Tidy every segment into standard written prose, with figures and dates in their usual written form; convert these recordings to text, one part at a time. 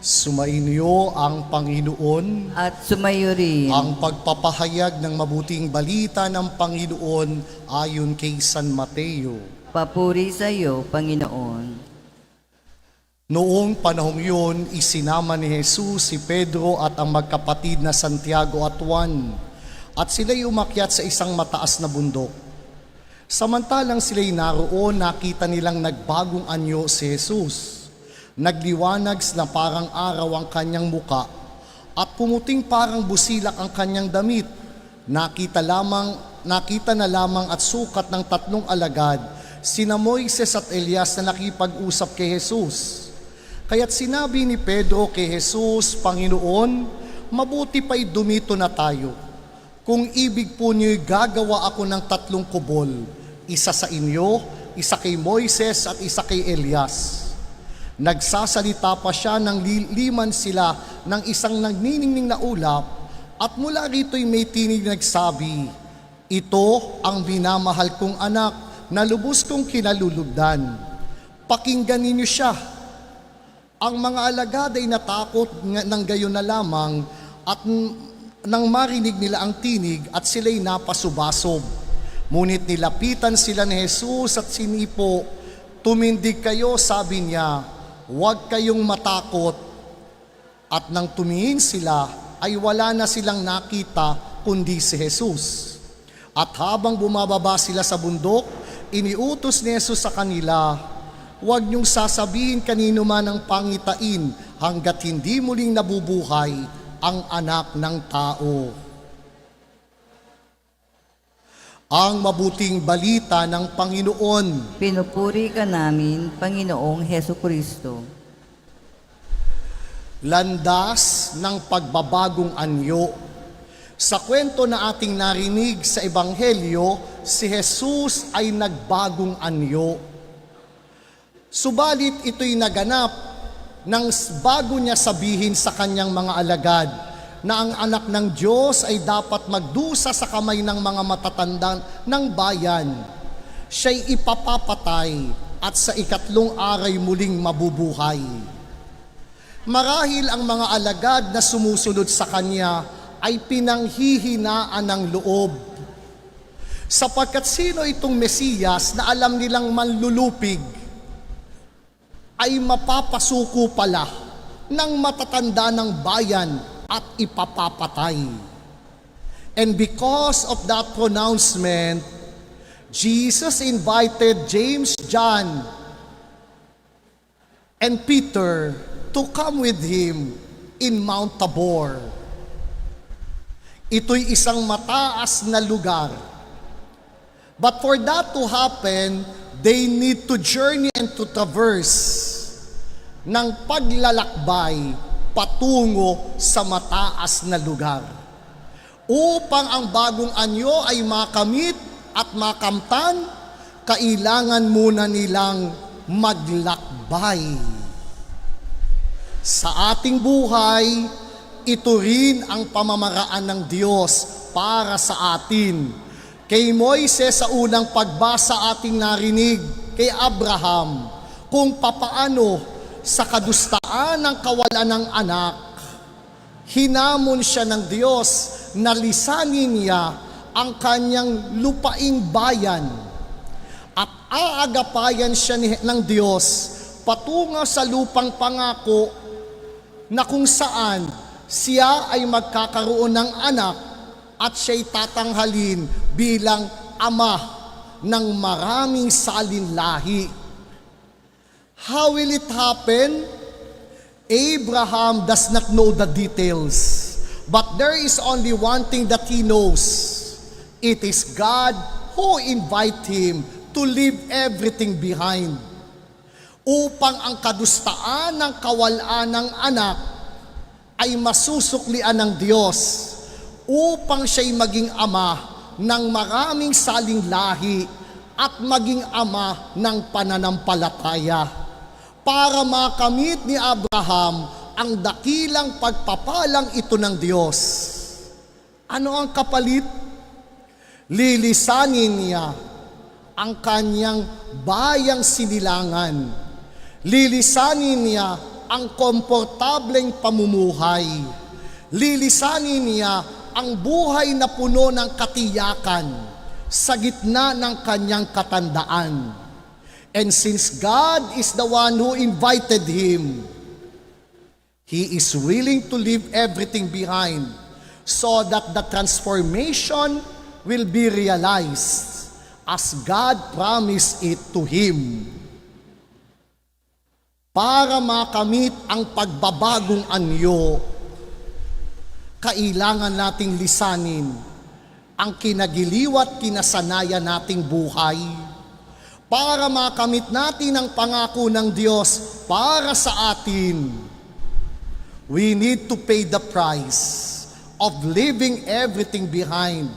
Sumainyo ang Panginoon. At sumayo rin. Ang pagpapahayag ng mabuting balita ng Panginoon ayon kay San Mateo. Papuri sa iyo, Panginoon. Noong panahong yun, isinama ni Jesus si Pedro at ang magkapatid na Santiago at Juan, at sila'y umakyat sa isang mataas na bundok. Samantalang sila'y naroon, nakita nilang nagbagong anyo si Jesus. Nagliwanag na parang araw ang kanyang muka at pumuting parang busilak ang kanyang damit. Nakita na lamang at sukat ng 3 alagad, sina Moises at Elias na nakipag-usap kay Jesus. Kaya't sinabi ni Pedro kay Jesus, Panginoon, mabuti pa'y dumito na tayo. Kung ibig po niyo'y gagawa ako ng 3 kubol, isa sa inyo, isa kay Moises at isa kay Elias. Nagsasalita pa siya nang liman sila ng isang nagniningning na ulap, at mula rito'y may tinig nagsabi, ito ang minamahal kong anak na lubos kong kinalulugdan. Pakinggan ninyo siya. Ang mga alagad ay natakot ng gayon na lamang at nang marinig nila ang tinig at sila'y napasubasob. Ngunit nilapitan sila ni Jesus at sinipo, tumindig kayo, sabi niya, huwag kayong matakot. At nang tumingin sila, ay wala na silang nakita kundi si Jesus. At habang bumababa sila sa bundok, iniutos ni Jesus sa kanila, huwag niyong sasabihin kanino man ang pangitain hanggat hindi muling nabubuhay ang anak ng tao. Ang mabuting balita ng Panginoon. Pinupuri ka namin, Panginoong Hesukristo. Landas ng pagbabagong anyo. Sa kwento na ating narinig sa Ebanghelyo, si Jesus ay nagbagong anyo. Subalit ito'y naganap nang bago niya sabihin sa kanyang mga alagad na ang anak ng Diyos ay dapat magdusa sa kamay ng mga matatanda ng bayan. Siya'y ipapapatay at sa 3 araw muling mabubuhay. Marahil ang mga alagad na sumusunod sa kanya ay pinanghihinaan ng loob. Sapagkat sino itong Mesiyas na alam nilang manlulupig ay mapapasuko pala ng matatanda ng bayan at ipapapatay. And because of that pronouncement, Jesus invited James, John, and Peter to come with him in Mount Tabor. Ito'y isang mataas na lugar. But for that to happen, they need to journey and to traverse ng paglalakbay patungo sa mataas na lugar. Upang ang bagong anyo ay makamit at makamtan, kailangan muna nilang maglakbay. Sa ating buhay, ito rin ang pamamaraan ng Diyos para sa atin. Kay Moises sa unang pagbasa ating narinig, kay Abraham, kung papaano sa kadustaan ng kawalan ng anak, hinamon siya ng Diyos na lisanin niya ang kanyang lupaing bayan at aagapayan siya ng Diyos patungo sa lupang pangako na kung saan siya ay magkakaroon ng anak at siya'y tatanghalin bilang ama ng maraming salinlahi. How will it happen? Abraham does not know the details, but there is only one thing that he knows. It is God who invite him to leave everything behind. Upang ang kadustaan ng kawalan ng anak ay masusuklian ng Diyos, upang siya'y maging ama ng maraming saling lahi at maging ama ng pananampalataya. Para makamit ni Abraham ang dakilang pagpapalang ito ng Diyos. Ano ang kapalit? Lilisanin niya ang kanyang bayang sinilangan. Lilisanin niya ang komportableng pamumuhay. Lilisanin niya ang buhay na puno ng katiyakan sa gitna ng kanyang katandaan. And since God is the one who invited him, he is willing to leave everything behind so that the transformation will be realized as God promised it to him. Para makamit ang pagbabagong anyo, kailangan nating lisanin ang kinagiliwat kinasanayan nating buhay. Para makamit natin ang pangako ng Diyos para sa atin, we need to pay the price of leaving everything behind,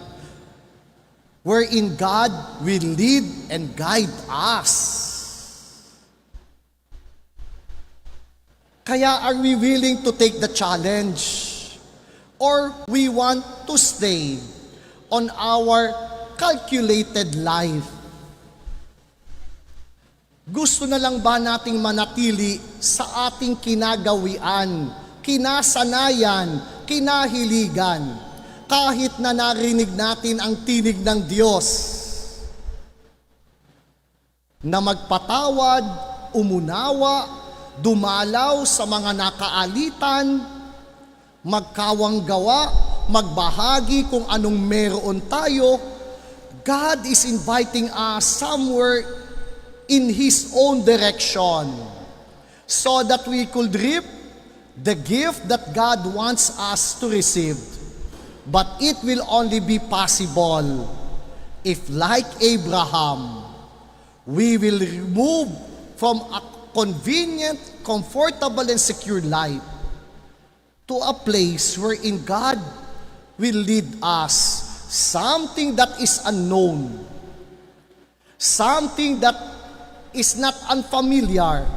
wherein God will lead and guide us. Kaya are we willing to take the challenge? Or we want to stay on our calculated life? Gusto na lang ba nating manatili sa ating kinagawian, kinasanayan, kinahiligan, kahit na narinig natin ang tinig ng Diyos na magpatawad, umunawa, dumalaw sa mga nakaalitan, magkawang gawa, magbahagi kung anong meron tayo? God is inviting us somewhere in His own direction so that we could reap the gift that God wants us to receive. But it will only be possible if, like Abraham, we will move from a convenient, comfortable, and secure life to a place wherein God will lead us, something that is unknown, something that is not unfamiliar.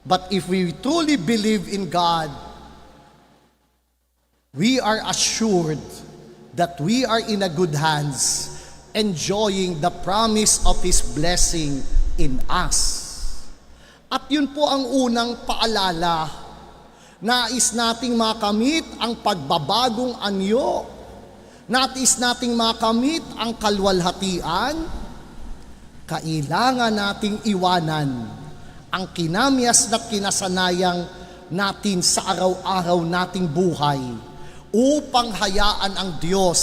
But if we truly believe in God, we are assured that we are in a good hands, enjoying the promise of His blessing in us. At yun po ang unang paalala. Nais nating makamit ang pagbabagong anyo. Nais nating makamit ang kalwalhatian. Kailangan nating iwanan ang kinamyas na kinasanayang natin sa araw-araw nating buhay upang hayaan ang Diyos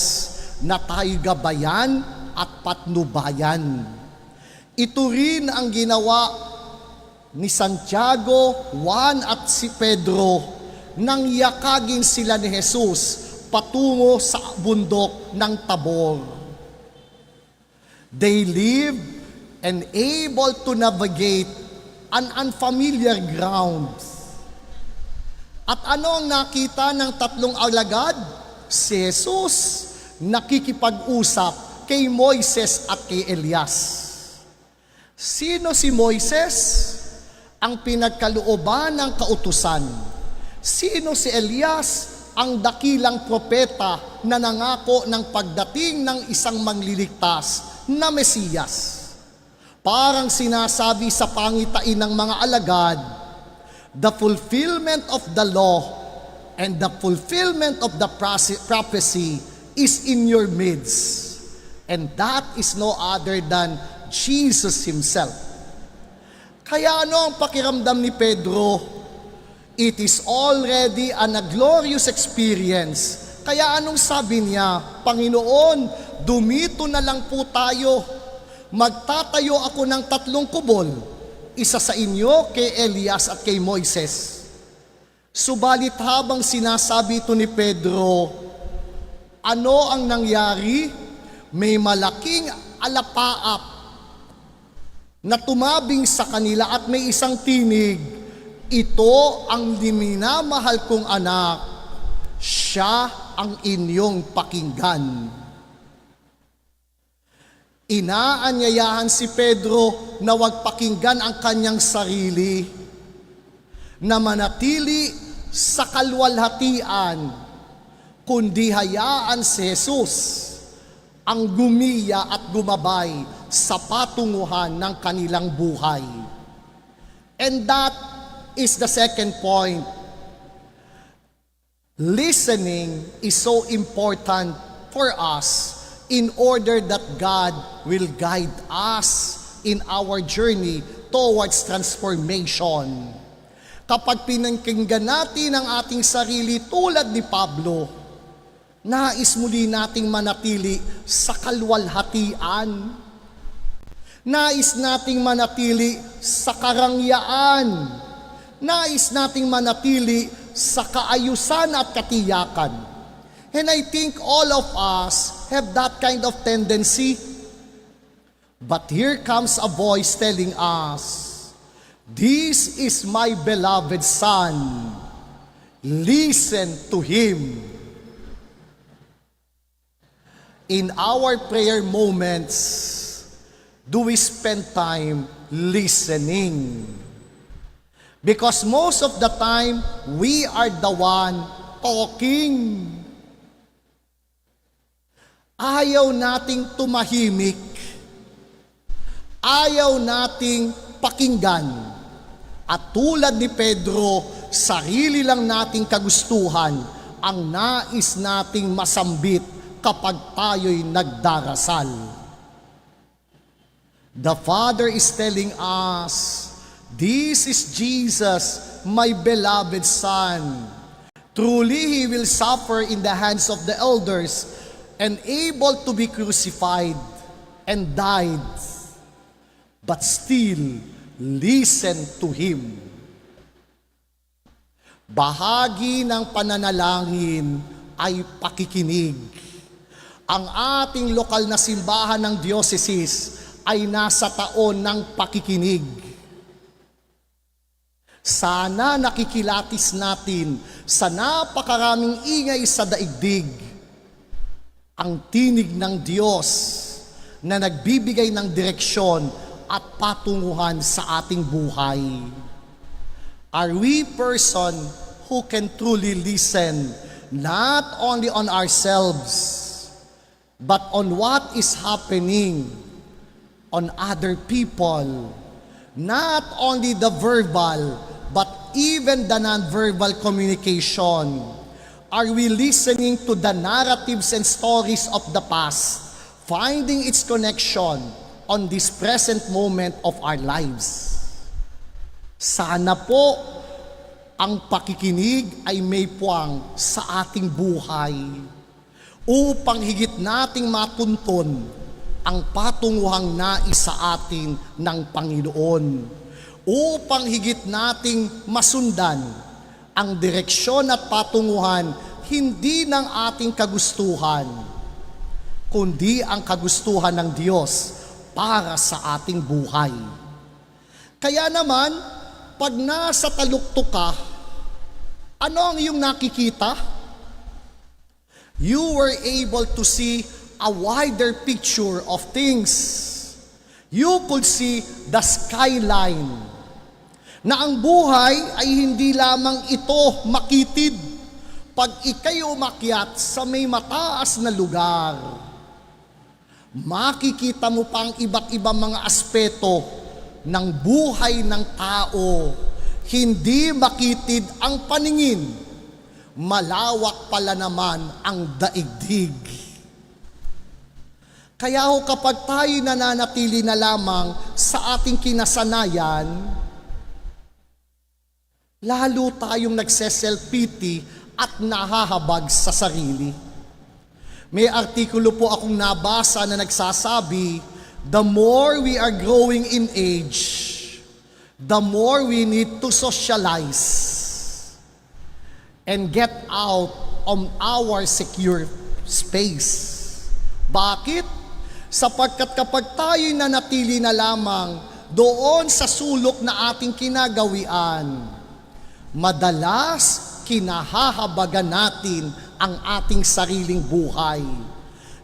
na tayo gabayan at patnubayan. Ito rin ang ginawa ni Santiago, Juan at si Pedro nang yakagin sila ni Jesus patungo sa bundok ng Tabor. They lived and able to navigate an unfamiliar ground. At ano ang nakita ng tatlong alagad? Si Jesus nakikipag-usap kay Moises at kay Elias. Sino si Moises? Ang pinagkalooban ng kautusan. Sino si Elias? Ang dakilang propeta na nangako ng pagdating ng isang mangliligtas na Mesiyas. Parang sinasabi sa pangitain ng mga alagad, the fulfillment of the law and the fulfillment of the prophecy is in your midst. And that is no other than Jesus Himself. Kaya ano ang pakiramdam ni Pedro? It is already a glorious experience. Kaya anong sabi niya? Panginoon, dumito na lang po tayo. Magtatayo ako ng 3 kubol. Isa sa inyo, kay Elias at kay Moises. Subalit habang sinasabi ito ni Pedro, ano ang nangyari? May malaking alapaap na tumabing sa kanila at may isang tinig, ito ang minamahal kong anak, siya ang inyong pakinggan. Inaanyayahan si Pedro na huwag pakinggan ang kanyang sarili, na manatili sa kalwalhatian, kundi hayaan si Jesus ang gumiya at gumabay sa patunguhan ng kanilang buhay. And that is the second point. Listening is so important for us in order that God will guide us in our journey towards transformation. Kapag pinakinggan natin ang ating sarili tulad ni Pablo, nais muli nating manatili sa kalwalhatian. Nais nating manatili sa karangyaan. Nais nating manatili sa kaayusan at katiyakan. And I think all of us have that kind of tendency. But here comes a voice telling us, "This is my beloved Son. Listen to Him." In our prayer moments, do we spend time listening? Because most of the time, we are the one talking. Ayaw nating tumahimik. Ayaw nating pakinggan. At tulad ni Pedro, sarili lang nating kagustuhan ang nais nating masambit kapag tayo'y nagdarasal. The Father is telling us, "This is Jesus, my beloved Son. Truly He will suffer in the hands of the elders and able to be crucified and died. But still, listen to Him." Bahagi ng pananalangin ay pakikinig. Ang ating lokal na simbahan ng diocese ay nasa taon ng pakikinig. Sana nakikilatis natin sa napakaraming ingay sa daigdig ang tinig ng Diyos na nagbibigay ng direksyon at patunguhan sa ating buhay. Are we person who can truly listen not only on ourselves but on what is happening on other people? Not only the verbal but even the non-verbal communication. Are we listening to the narratives and stories of the past, finding its connection on this present moment of our lives? Sana po ang pakikinig ay may puwang sa ating buhay upang higit nating matunton ang patunguhang nais sa atin ng Panginoon, upang higit nating masundan ang direksyon at patunguhan hindi ng ating kagustuhan, kundi ang kagustuhan ng Diyos para sa ating buhay. Kaya naman, pag nasa taluktok ka, ano ang iyong nakikita? You were able to see a wider picture of things. You could see the skyline. Na ang buhay ay hindi lamang ito makitid pag ikay umakyat sa may mataas na lugar. Makikita mo pa ang iba't ibang mga aspeto ng buhay ng tao. Hindi makitid ang paningin. Malawak pala naman ang daigdig. Kaya kapag tayo nananatili na lamang sa ating kinasanayan, lalo tayong nagse-self-pity at nahahabag sa sarili. May artikulo po akong nabasa na nagsasabi, the more we are growing in age, the more we need to socialize and get out of our secure space. Bakit? Sapagkat kapag tayo'y nanatili na lamang doon sa sulok na ating kinagawian, madalas kinahahabagan natin ang ating sariling buhay.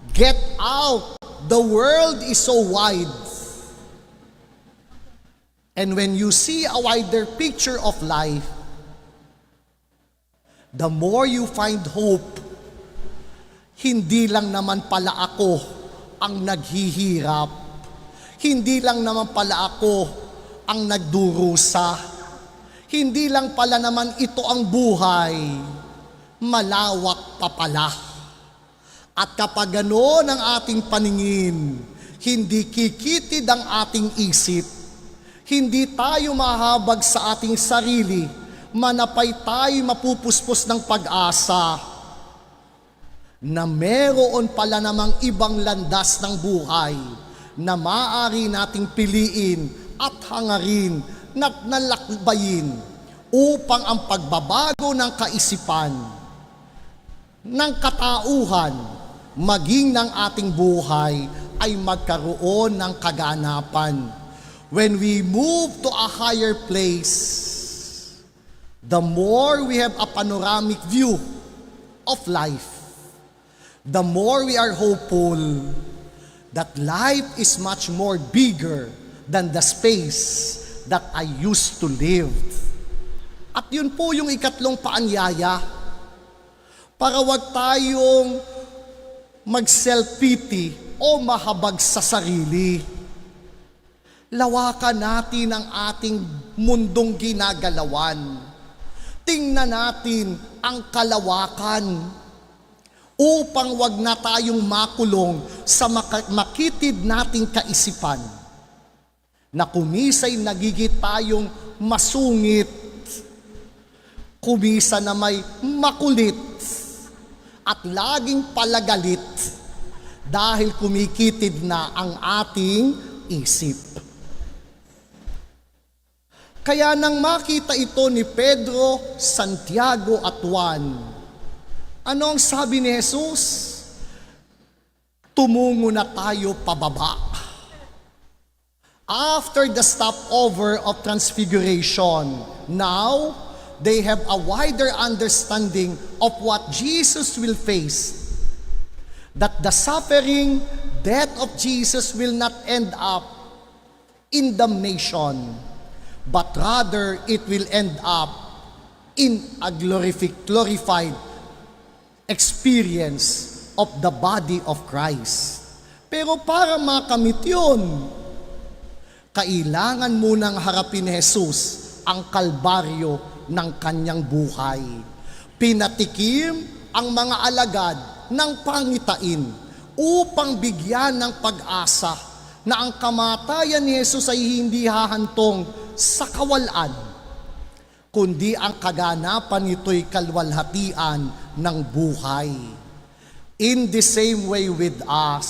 Get out! The world is so wide. And when you see a wider picture of life, the more you find hope. Hindi lang naman pala ako ang naghihirap. Hindi lang naman pala ako ang nagdurusa. Hindi lang pala naman ito ang buhay, malawak pa pala. At kapag gano'n ang ating paningin, hindi kikitid ang ating isip, hindi tayo mahabag sa ating sarili, manapay tayo mapupuspos ng pag-asa na meron pala namang ibang landas ng buhay na maaari nating piliin at hangarin at nalakbayin upang ang pagbabago ng kaisipan, ng katauhan, maging ng ating buhay ay magkaroon ng kaganapan. When we move to a higher place, the more we have a panoramic view of life, the more we are hopeful that life is much more bigger than the space that I used to live. At yun po yung ikatlong paanyaya para wag tayong mag-self-pity o mahabag sa sarili. Lawakan natin ang ating mundong ginagalawan. Tingnan natin ang kalawakan upang wag na tayong makulong sa makitid nating kaisipan na kumisay nagigit tayong masungit, kumisa na may makulit at laging palagalit dahil kumikitid na ang ating isip. Kaya nang makita ito ni Pedro, Santiago at Juan, ano ang sabi ni Jesus? Tumungo na tayo pababa. After the stopover of transfiguration, now they have a wider understanding of what Jesus will face. That the suffering, death of Jesus will not end up in damnation, but rather it will end up in a glorified experience of the body of Christ. Pero para makamit yun, kailangan munang harapin ni Jesus ang kalbaryo ng kanyang buhay. Pinatikim ang mga alagad ng pangitain upang bigyan ng pag-asa na ang kamatayan ni Jesus ay hindi hahantong sa kawalan, kundi ang kaganapan nito'y kalwalhatian ng buhay. In the same way with us,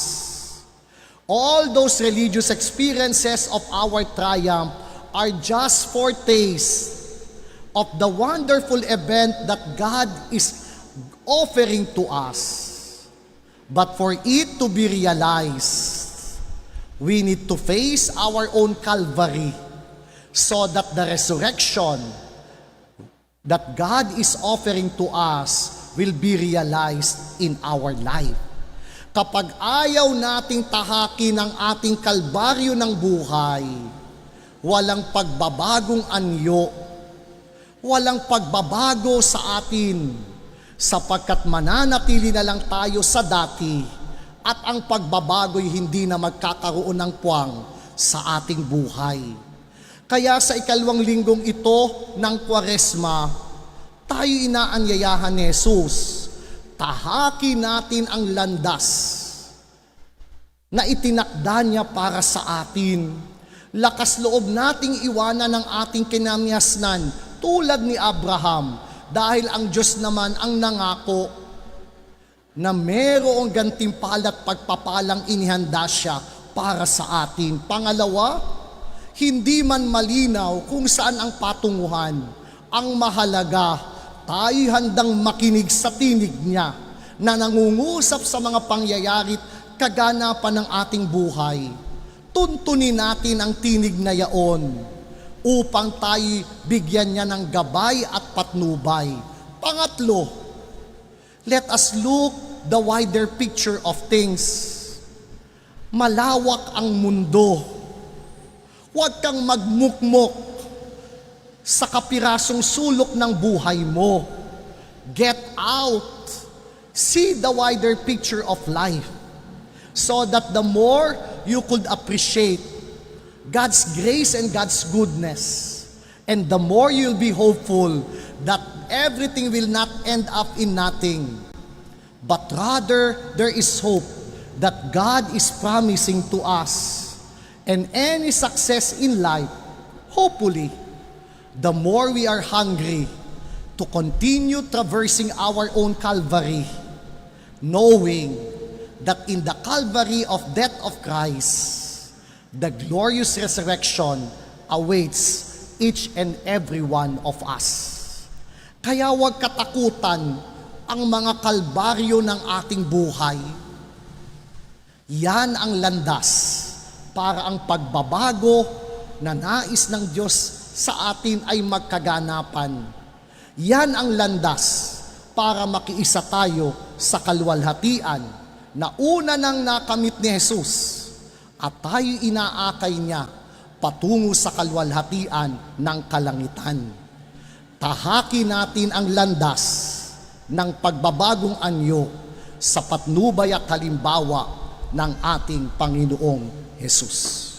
all those religious experiences of our triumph are just foretastes of the wonderful event that God is offering to us. But for it to be realized, we need to face our own Calvary so that the resurrection that God is offering to us will be realized in our life. Kapag ayaw nating tahakin ang ating kalbaryo ng buhay, walang pagbabagong anyo, walang pagbabago sa atin, sapagkat mananatili na lang tayo sa dati at ang pagbabago'y hindi na magkakaroon ng puwang sa ating buhay. Kaya sa ikalawang linggong ito ng Kwaresma, tayo inaanyayahan ni Jesus, tahakin natin ang landas na itinakda niya para sa atin. Lakas loob nating iwanan ang ating kinamyasnan tulad ni Abraham, dahil ang Diyos naman ang nangako na mayroong gantimpala at pagpapalang inihanda siya para sa atin. Pangalawa, hindi man malinaw kung saan ang patunguhan. Ang mahalaga, tayo handang makinig sa tinig niya na nangungusap sa mga pangyayari't kaganapan ng ating buhay. Tuntunin natin ang tinig na yaon upang tayo bigyan niya ng gabay at patnubay. Pangatlo, let us look the wider picture of things. Malawak ang mundo. Huwag kang magmukmok sa kapirasong sulok ng buhay mo. Get out. See the wider picture of life so that the more you could appreciate God's grace and God's goodness, And the more you'll be hopeful that everything will not end up in nothing, but rather there is hope that God is promising to us. And any success in life, hopefully, the more we are hungry to continue traversing our own Calvary, knowing that in the Calvary of death of Christ, the glorious resurrection awaits each and every one of us. Kaya huwag katakutan ang mga kalbaryo ng ating buhay. Yan ang landas para ang pagbabago na nais ng Diyos sa atin ay magkaganapan. Yan ang landas para makiisa tayo sa kalwalhatian na una nang nakamit ni Jesus at tayo inaakay niya patungo sa kalwalhatian ng kalangitan. Tahakin natin ang landas ng pagbabagong anyo sa patnubay at halimbawa ng ating Panginoong Jesus.